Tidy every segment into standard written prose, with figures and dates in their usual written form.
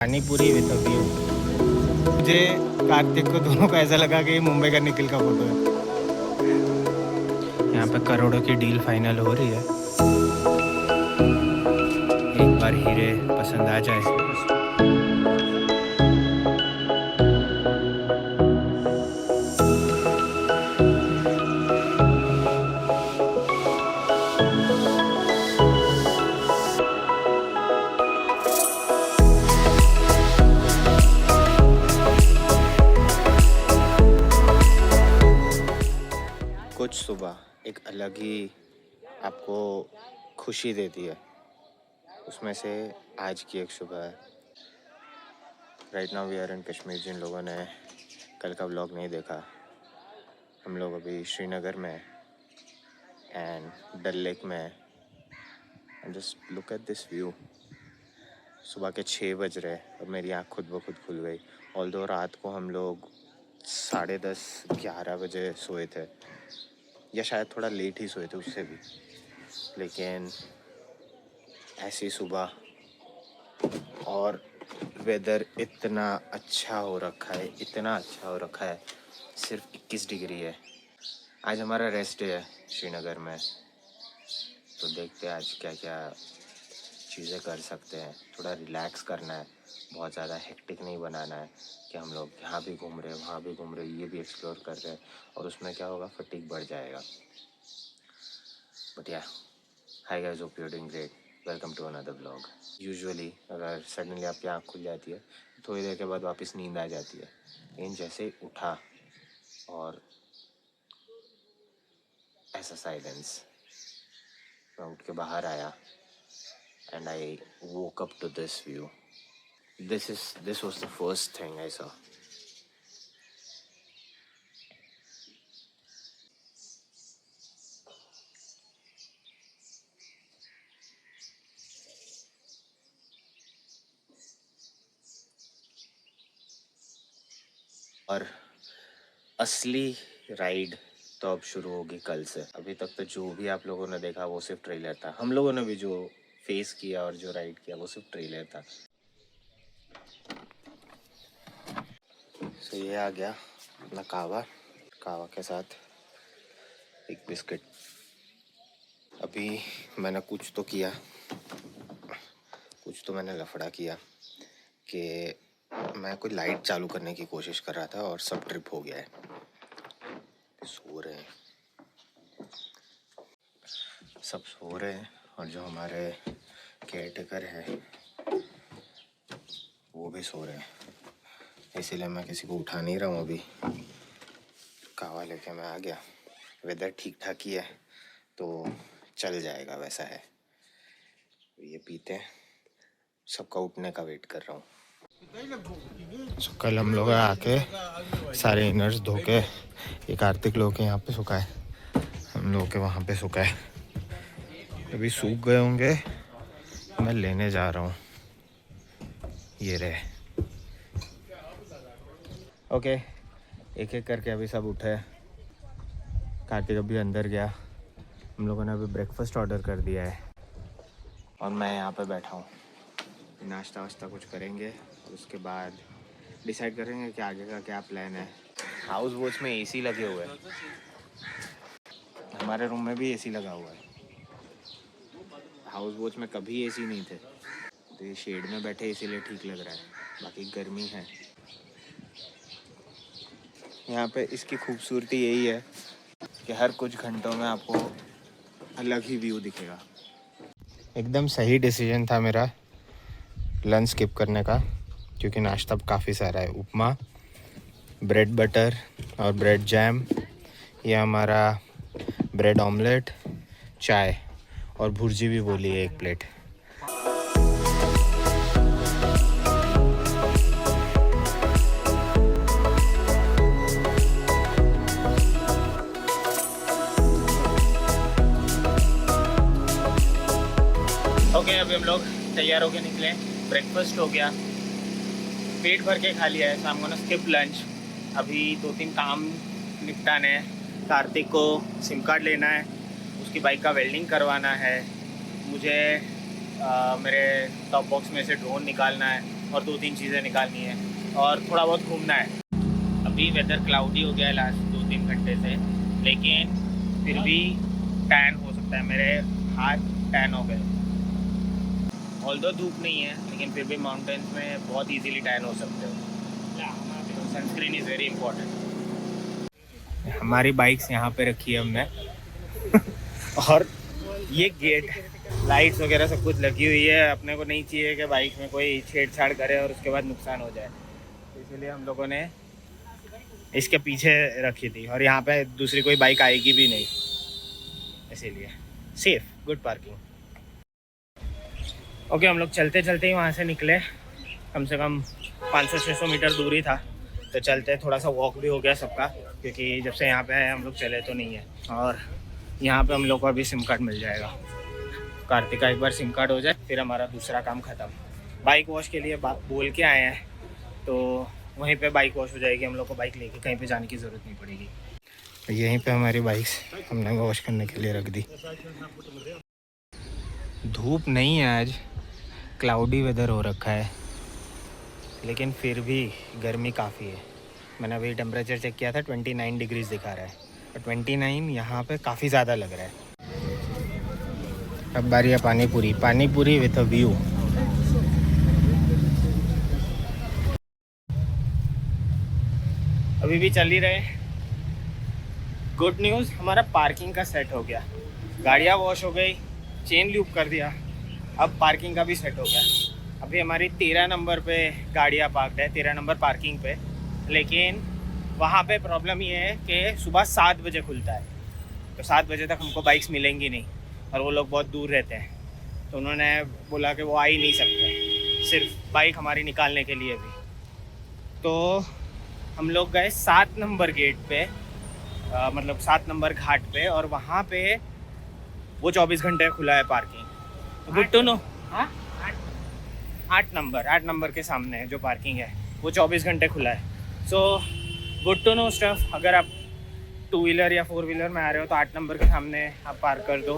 पानी पूरी with view. मुझे कार्तिक को दोनों को ऐसा लगा कि ये मुंबई का निखिल का फोटो है। यहाँ पे करोड़ों की डील फाइनल हो रही है। एक बार हीरे पसंद आ जाए। कुछ सुबह एक अलग ही आपको खुशी देती है, उसमें से आज की एक सुबह है। Right now we are in Kashmir. जिन लोगों ने कल का व्लॉग नहीं देखा, हम लोग अभी श्रीनगर में एंड डल लेक में and just look at this view. सुबह के 6 बज रहे और मेरी आँख खुद ब खुद खुल गई। ऑल्दो रात को हम लोग 10:30-11 बजे सोए थे, या शायद थोड़ा लेट ही सोए थे उससे भी, लेकिन ऐसी सुबह और वेदर इतना अच्छा हो रखा है, इतना अच्छा हो रखा है। सिर्फ 21 डिग्री है। आज हमारा रेस्ट डे है श्रीनगर में, तो देखते हैं आज क्या क्या चीज़ें कर सकते हैं। थोड़ा रिलैक्स करना है, बहुत ज़्यादा हेक्टिक नहीं बनाना है कि हम लोग यहाँ भी घूम रहे हैं वहाँ भी घूम रहे हैं, ये भी एक्सप्लोर कर रहे हैं, और उसमें क्या होगा, फटीग बढ़ जाएगा। But yeah, hi guys, hope you are doing great. Welcome to another vlog. Usually अगर सडनली आपकी आँख खुल जाती है, थोड़ी देर के बाद वापस नींद आ जाती है, लेकिन जैसे ही उठा और ऐसा साइलेंस, मैं उठ के बाहर आया and I woke up to this view. This was the first thing I saw. और असली राइड तो अब शुरू होगी कल से। अभी तक तो जो भी आप लोगों ने देखा वो सिर्फ ट्रेलर था। हम लोगों ने भी जो फेस किया और जो राइड किया वो सिर्फ ट्रेलर था। सो ये आ गया अपना कावा के साथ एक बिस्किट। अभी मैंने कुछ तो मैंने लफड़ा किया कि मैं कोई लाइट चालू करने की कोशिश कर रहा था और सब ट्रिप हो गया है। सब सो रहे हैं और जो हमारे केयरटेकर है वो भी सो रहे हैं, इसीलिए मैं किसी को उठा नहीं रहा हूँ। अभी कावा लेके मैं आ गया। वेदर ठीक ठाक ही है तो चल जाएगा, वैसा है। ये पीते हैं, सबका उठने का वेट कर रहा हूँ। कल हम लोग आके सारे इनर्स धो के, ये कार्तिक लोग के यहाँ पे सुखाए, हम लोग के वहाँ पे सुखाए। अभी सूख गए होंगे, मैं लेने जा रहा हूँ। ये रहे। ओके, एक एक करके अभी सब उठे। कार्तिक अभी अंदर गया। हम लोगों ने अभी ब्रेकफास्ट ऑर्डर कर दिया है और मैं यहाँ पे बैठा हूँ। नाश्ता वाश्ता कुछ करेंगे और उसके बाद डिसाइड करेंगे कि आगे का क्या प्लान है। हाउस बोट्स में एसी लगे हुए हैं, हमारे रूम में भी एसी लगा हुआ है। हाउस बोट्स में कभी एसी नहीं थे, तो ये शेड में बैठे इसीलिए ठीक लग रहा है, बाकी गर्मी है। यहाँ पे इसकी खूबसूरती यही है कि हर कुछ घंटों में आपको अलग ही व्यू दिखेगा। एकदम सही डिसीजन था मेरा लंच स्किप करने का, क्योंकि नाश्ता काफ़ी सारा है। उपमा, ब्रेड बटर और ब्रेड जैम, ये हमारा ब्रेड ऑमलेट, चाय और भुर्जी भी बोली है 1 प्लेट। ओके, अभी हम लोग तैयार होके निकले। ब्रेकफास्ट हो गया, पेट भर के खा लिया है। शाम को ना स्किप लंच। अभी 2-3 काम निपटाने हैं। कार्तिक को सिम कार्ड लेना है, उसकी बाइक का वेल्डिंग करवाना है, मुझे मेरे टॉप बॉक्स में से ड्रोन निकालना है, और 2-3 चीज़ें निकालनी है और थोड़ा बहुत घूमना है। अभी वेदर क्लाउडी हो गया है लास्ट 2-3 घंटे से, लेकिन फिर भी टैन हो सकता है, मेरे हाथ टैन हो गए। ऑल्दो धूप नहीं है, लेकिन फिर भी माउंटेन्स में बहुत इजीली टैन हो सकते हो। तो सनस्क्रीन इज़ वेरी इंपॉर्टेंट। हमारी बाइक्स यहाँ पे रखी है हमने और ये गेट, लाइट्स वगैरह सब कुछ लगी हुई है। अपने को नहीं चाहिए कि बाइक में कोई छेड़छाड़ करे और उसके बाद नुकसान हो जाए, तो इसीलिए हम लोगों ने इसके पीछे रखी थी। और यहाँ पे दूसरी कोई बाइक आएगी भी नहीं, इसीलिए सेफ, गुड पार्किंग। ओके, हम लोग चलते चलते ही वहाँ से निकले। कम से कम 500-600 मीटर दूरी था, तो चलते थोड़ा सा वॉक भी हो गया सबका, क्योंकि जब से यहाँ पे आए हम लोग चले तो नहीं है। और यहाँ पे हम लोग को अभी सिम कार्ड मिल जाएगा। कार्तिक का एक बार सिम कार्ड हो जाए फिर हमारा दूसरा काम ख़त्म। बाइक वॉश के लिए बोल के आए हैं, तो वहीं पे बाइक वॉश हो जाएगी। हम लोग को बाइक लेके कहीं पे जाने की ज़रूरत नहीं पड़ेगी। तो यहीं पे हमारी बाइक्स हमने वॉश करने के लिए रख दी। धूप नहीं है आज, क्लाउडी वेदर हो रखा है, लेकिन फिर भी गर्मी काफ़ी है। मैंने अभी टेम्परेचर चेक किया था, 29 डिग्रीज दिखा रहा है, और 29 यहाँ पे काफ़ी ज़्यादा लग रहा है। अब बारी है पानी पूरी विथ अ व्यू। अभी भी चल ही रहे। गुड न्यूज़, हमारा पार्किंग का सेट हो गया। गाड़ियाँ वॉश हो गई, चेन लूप कर दिया, अब पार्किंग का भी सेट हो गया। अभी हमारी 13 नंबर पे गाड़ियाँ पार्कड है, 13 नंबर पार्किंग पे। लेकिन वहाँ पे प्रॉब्लम ये है कि सुबह 7 बजे खुलता है, तो 7 बजे तक हमको बाइक्स मिलेंगी नहीं, और वो लोग बहुत दूर रहते हैं, तो उन्होंने बोला कि वो आ ही नहीं सकते, सिर्फ बाइक हमारी निकालने के लिए भी। तो हम लोग गए 7 नंबर गेट पे, मतलब 7 नंबर घाट पे, और वहाँ पे वो 24 घंटे खुला है पार्किंग। Good to know. 8 नंबर के सामने जो पार्किंग है वो 24 घंटे खुला है। So good to know stuff. अगर आप 2 व्हीलर या 4 व्हीलर में आ रहे हो तो 8 नंबर के सामने आप पार्क कर दो,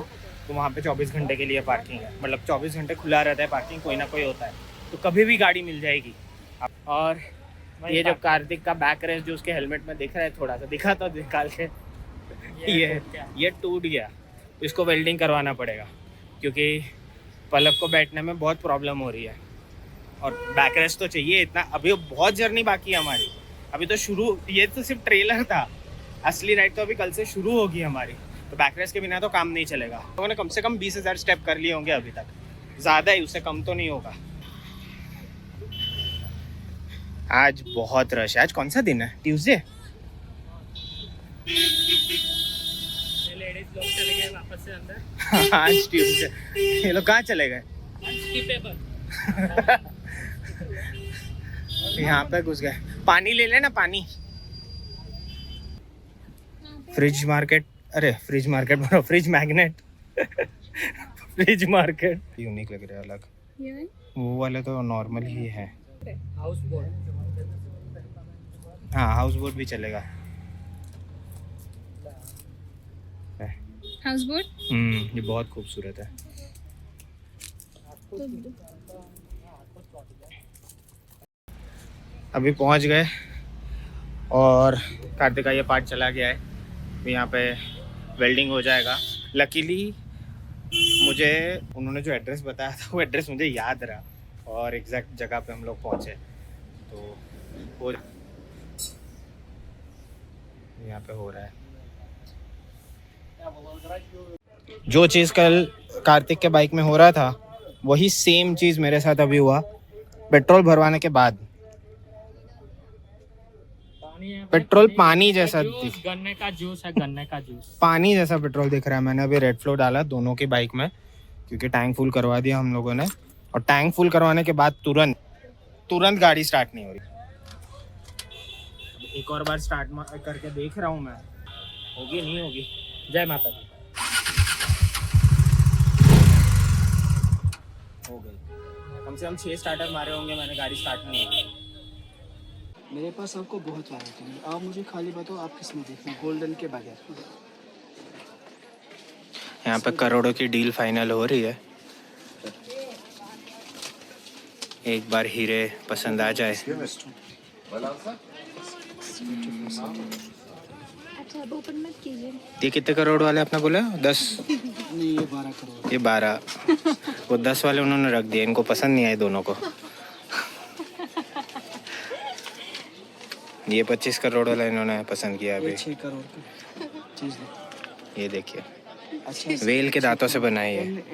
तो वहाँ पे 24 घंटे के लिए पार्किंग है। मतलब 24 घंटे खुला रहता है पार्किंग, कोई ना कोई होता है, तो कभी भी गाड़ी मिल जाएगी। और ये जो कार्तिक का बैक रेस्ट जो उसके हेलमेट में दिख रहा है, थोड़ा सा दिखा तो निकाल के, ये टूट गया, तो इसको वेल्डिंग करवाना पड़ेगा, क्योंकि पलक को बैठने में बहुत प्रॉब्लम हो रही है। और बैक रेस्ट तो चाहिए इतना। अभी बहुत जर्नी बाकी है हमारी, अभी तो शुरू, ये तो सिर्फ ट्रेलर था, असली राइड तो अभी कल से शुरू होगी हमारी। तो बैक रेस्ट के बिना तो काम नहीं चलेगा। तो मैंने कम से कम 20,000 स्टेप कर लिए होंगे अभी तक, ज़्यादा ही, उससे कम तो नहीं होगा। आज बहुत रश है। आज कौन सा दिन है? ट्यूसडे। लेडीज लोग चले गए वापस से अंदर। आज ट्यूसडे, ये लोग कहाँ चले गए? यहाँ पे घुस गए। पानी ले लेना, पानी। फ्रिज मार्केट, अरे फ्रिज मार्केट बोलो, fridge magnet. Fridge market unique लग रहा है, अलग। वो वाले तो नॉर्मल ही है। हाउस बोट, हाँ हाउस बोट भी चलेगा। हाउस बोट, ये बहुत खूबसूरत है। अभी पहुंच गए और कार्तिक का ये पार्ट चला गया है। यहाँ पे वेल्डिंग हो जाएगा। लकीली मुझे उन्होंने जो एड्रेस बताया था वो एड्रेस मुझे याद रहा, और एग्जैक्ट जगह पे हम लोग पहुँचे। तो वो यहाँ पे हो रहा है। जो चीज़ कल कार्तिक के बाइक में हो रहा था, वही सेम चीज़ मेरे साथ अभी हुआ पेट्रोल भरवाने के बाद। पेट्रोल पानी जैसा, गन्ने का जूस है, गन्ने का जूस, पानी जैसा पेट्रोल दिख रहा है। मैंने अभी रेड फ्लो डाला दोनों की बाइक में, क्योंकि टैंक फुल करवा दिया हम लोगों ने, और टैंक फुल करवाने के बाद तुरंत गाड़ी स्टार्ट नहीं हो रही। एक और बार स्टार्ट करके देख रहा हूँ मैं, होगी नहीं होगी। जय माता दी। हो गई। कम से कम 6 स्टार्टर मारे होंगे मैंने, गाड़ी स्टार्ट नहीं हुई। मेरे पास आपको बहुत वैरायटी है, आप मुझे खाली बताओ आप किस में देखना, गोल्डन के बगैर। यहाँ पे करोड़ों की डील फाइनल हो रही है। एक बार हीरे पसंद आ जाए। अच्छा अब ओपन मत कीजिए। ये कितने करोड़ वाले आपने बोला? 10? नहीं, ये 12 करोड़। ये 12। वो 10 वाले उन्होंने रख दिए, इनको पसंद नहीं आए दोनों को। ये 25 करोड़ वाला इन्होंने पसंद किया ये अभी। 6 करोड़ की चीज़ है। ये देखिए, अच्छा, वेल के दांतों से बनाई है।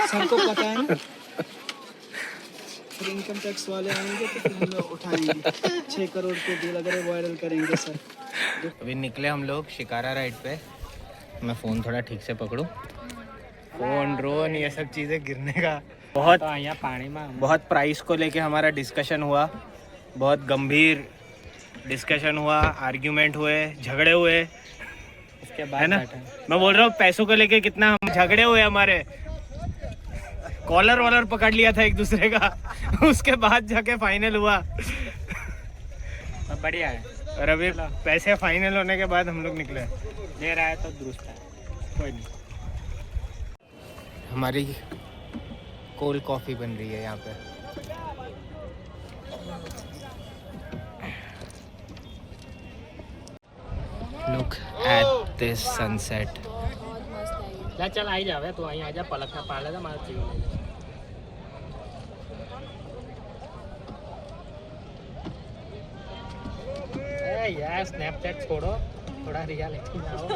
सबको पता है ना। फिर इनकम टैक्स वाले आएंगे तो फिर हम लोग उठाएंगे 6 करोड़ के डील अगर वायरल करेंगे सर। अभी निकले हम लोग शिकारा राइड पे। मैं फ़ोन थोड़ा ठीक से पकड़ूं। फ़ोन, ड्रोन, ये सब चीज़ें गिरने का बहुत पानी में बहुत प्राइस को लेके हमारा डिस्कशन हुआ। बहुत गंभीर डिस्कशन हुआ, आर्ग्यूमेंट हुए, झगड़े हुए, उसके है ना। मैं बोल रहा हूँ पैसों को लेके कितना हम झगड़े हुए हमारे। कॉलर वॉलर पकड़ लिया था एक दूसरे का। उसके बाद जाके फाइनल हुआ। बढ़िया है। और अभी पैसे फाइनल होने के बाद हम लोग निकले। दे रहा है तो दुरुस्त है, कोई नहीं। हमारी कोल्ड कॉफ़ी बन रही है यहाँ पे। Look at this sunset. चल आई जावे तू, आई आजा, पलक ना पाले तो मार चाहिए। यार स्नैपचैट छोड़ो, थोड़ा रियलिटी में आओ।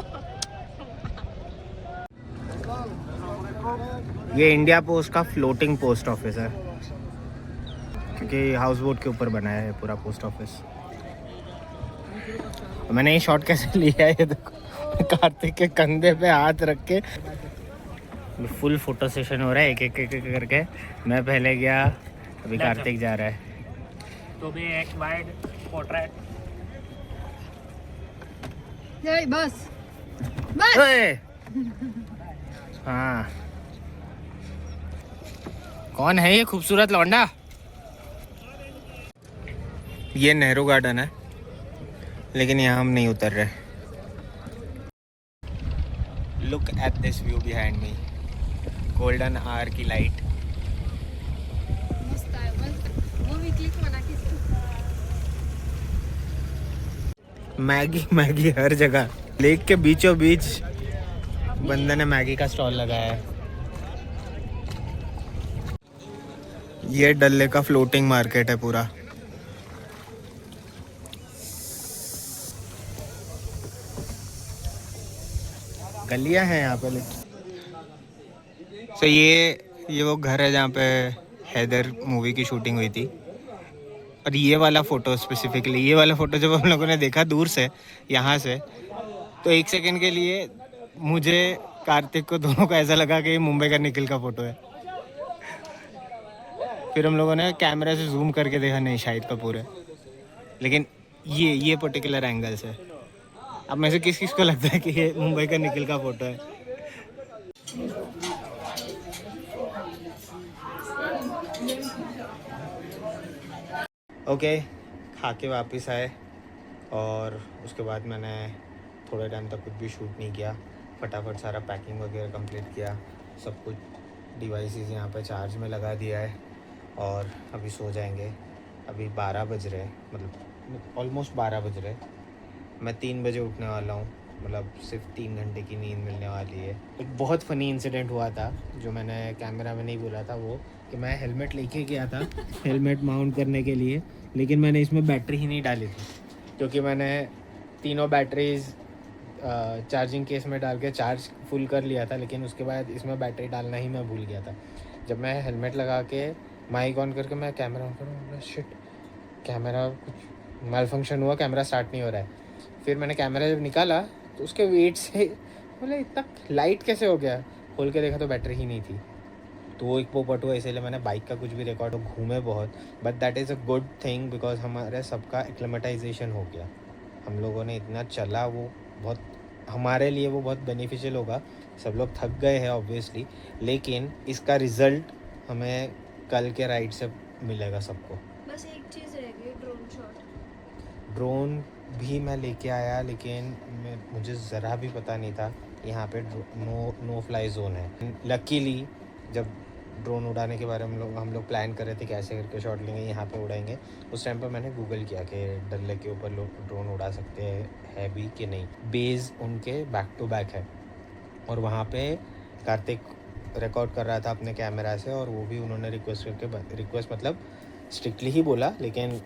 ये इंडिया पोस्ट का फ्लोटिंग पोस्ट ऑफिस है, क्योंकि हाउस बोट के ऊपर बनाया है पूरा पोस्ट ऑफिस। मैंने ये शॉट कैसे लिया है ये देखो, कार्तिक के कंधे पे हाथ रख के फुल फोटो सेशन हो रहा है। एक एक करके मैं पहले गया, अभी कार्तिक जा रहा है। तो भी एक वाइड पोर्ट्रेट। बस बस। ओए! हाँ, कौन है ये खूबसूरत लौंडा? ये नेहरू गार्डन है, लेकिन यहाँ हम नहीं उतर रहे। Look at this view behind me, golden hour की लाइट। मस्त आहे, मस्त। वो मी क्लिक म्हणा की मैगी मैगी हर जगह। लेक के बीचों बीच बंदे ने मैगी का स्टॉल लगाया है। ये डल लेक का फ्लोटिंग मार्केट है पूरा। गलियां हैं यहाँ पे। तो ये वो घर है जहाँ पे हैदर मूवी की शूटिंग हुई थी। और ये वाला फ़ोटो स्पेसिफिकली, ये वाला फ़ोटो जब हम लोगों ने देखा दूर से, यहाँ से, तो एक सेकंड के लिए मुझे, कार्तिक को, दोनों को ऐसा लगा कि ये मुंबई का निखिल का फ़ोटो है। फिर हम लोगों ने कैमरा से जूम करके देखा, नहीं शाहिद कपूर है। लेकिन ये पर्टिकुलर एंगल से अब में से किस किस को लगता है कि ये मुंबई का निखिल का फ़ोटो है? ओके, खा के वापस आए और उसके बाद मैंने थोड़े टाइम तक कुछ भी शूट नहीं किया। फटाफट सारा पैकिंग वगैरह कंप्लीट किया, सब कुछ डिवाइसेस यहाँ पे चार्ज में लगा दिया है और अभी सो जाएंगे। अभी 12 बज रहे, मतलब ऑलमोस्ट 12 बज रहे। मैं 3 बजे उठने वाला हूँ, मतलब सिर्फ 3 घंटे की नींद मिलने वाली है। एक बहुत फ़नी इंसिडेंट हुआ था जो मैंने कैमरा में नहीं बोला था, वो कि मैं हेलमेट लेके गया था हेलमेट माउंट करने के लिए, लेकिन मैंने इसमें बैटरी ही नहीं डाली थी, क्योंकि मैंने तीनों बैटरीज चार्जिंग केस में डाल के चार्ज फुल कर लिया था, लेकिन उसके बाद इसमें बैटरी डालना ही मैं भूल गया था। जब मैं हेलमेट लगा के माइक ऑन करके मैं कैमरा ऑन करूँ, शिट, कैमरा कुछ माल फंक्शन हुआ, कैमरा स्टार्ट नहीं हो रहा है। फिर मैंने कैमरा जब निकाला तो उसके वेट से बोले इतना लाइट कैसे हो गया, खोल के देखा तो बैटरी ही नहीं थी। तो वो एक पोपट हुआ, इसीलिए मैंने बाइक का कुछ भी रिकॉर्ड, घूमे बहुत, but that is a good thing because हमारे सबका एक्लेमेटाइजेशन हो गया। हम लोगों ने इतना चला, वो बहुत हमारे लिए वो बहुत बेनिफिशियल होगा। सब लोग थक गए हैं ऑब्वियसली, लेकिन इसका रिज़ल्ट हमें कल के राइड से मिलेगा सबको। बस एक चीज़ रह गई, ड्रोन शॉट। ड्रोन भी मैं लेके आया, लेकिन मुझे ज़रा भी पता नहीं था यहाँ पे नो फ्लाई जोन है। लकीली जब ड्रोन उड़ाने के बारे में हम लोग प्लान कर रहे थे कैसे करके शॉट लेंगे, यहाँ पे उड़ाएंगे। उस टाइम पर मैंने गूगल किया कि डल लेक के ऊपर लोग ड्रोन उड़ा सकते हैं है भी कि नहीं। बेस उनके बैक टू बैक है और वहाँ पे कार्तिक रिकॉर्ड कर रहा था अपने कैमरा से, और वो भी उन्होंने रिक्वेस्ट करके, रिक्वेस्ट मतलब स्ट्रिक्टली ही बोला, लेकिन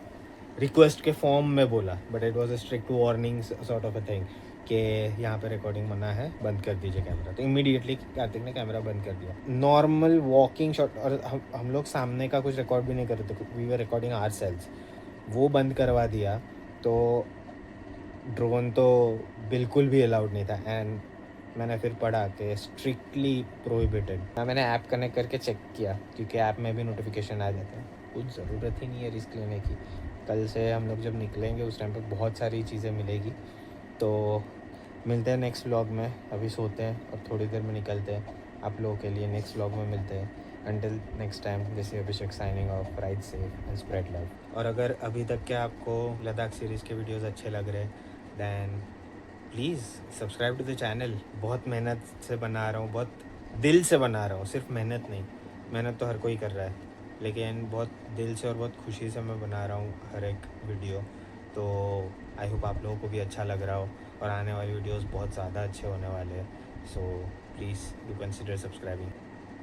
रिक्वेस्ट के फॉर्म में बोला, but it was a strict warning sort of a thing कि यहाँ पे रिकॉर्डिंग मना है, बंद कर दीजिए कैमरा। तो इमीडिएटली कार्तिक ने कैमरा बंद कर दिया। नॉर्मल वॉकिंग शॉट, और हम लोग सामने का कुछ रिकॉर्ड भी नहीं कर रहे थे, वी वर रिकॉर्डिंग आवरसेल्व्स, वो बंद करवा दिया। तो ड्रोन तो बिल्कुल भी अलाउड नहीं था। एंड मैंने फिर पढ़ा कि स्ट्रिक्टली प्रोहिबिटेड। मैंने ऐप कनेक्ट करके चेक किया, क्योंकि ऐप में भी नोटिफिकेशन आ जाता है। कुछ ज़रूरत ही नहीं है रिस्क लेने की। कल से हम लोग जब निकलेंगे उस टाइम पे बहुत सारी चीज़ें मिलेगी। तो मिलते हैं नेक्स्ट व्लॉग में। अभी सोते हैं और थोड़ी देर में निकलते हैं आप लोगों के लिए। नेक्स्ट व्लॉग में मिलते हैं। Until next time, this is Abhishek signing off. Ride safe and spread love. और अगर अभी तक के आपको लद्दाख सीरीज़ के वीडियोज़ अच्छे लग रहे हैं, then please subscribe to the channel. बहुत मेहनत से बना रहा हूँ, बहुत दिल से बना रहा हूँ, सिर्फ मेहनत नहीं। मेहनत तो हर कोई कर रहा है, लेकिन बहुत दिल से और बहुत खुशी से मैं बना रहा हूँ हर एक वीडियो। तो आई होप आप लोगों को भी अच्छा लग रहा हो, और आने वाली वीडियोस बहुत ज़्यादा अच्छे होने वाले हैं। So please do consider subscribing.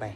Bye.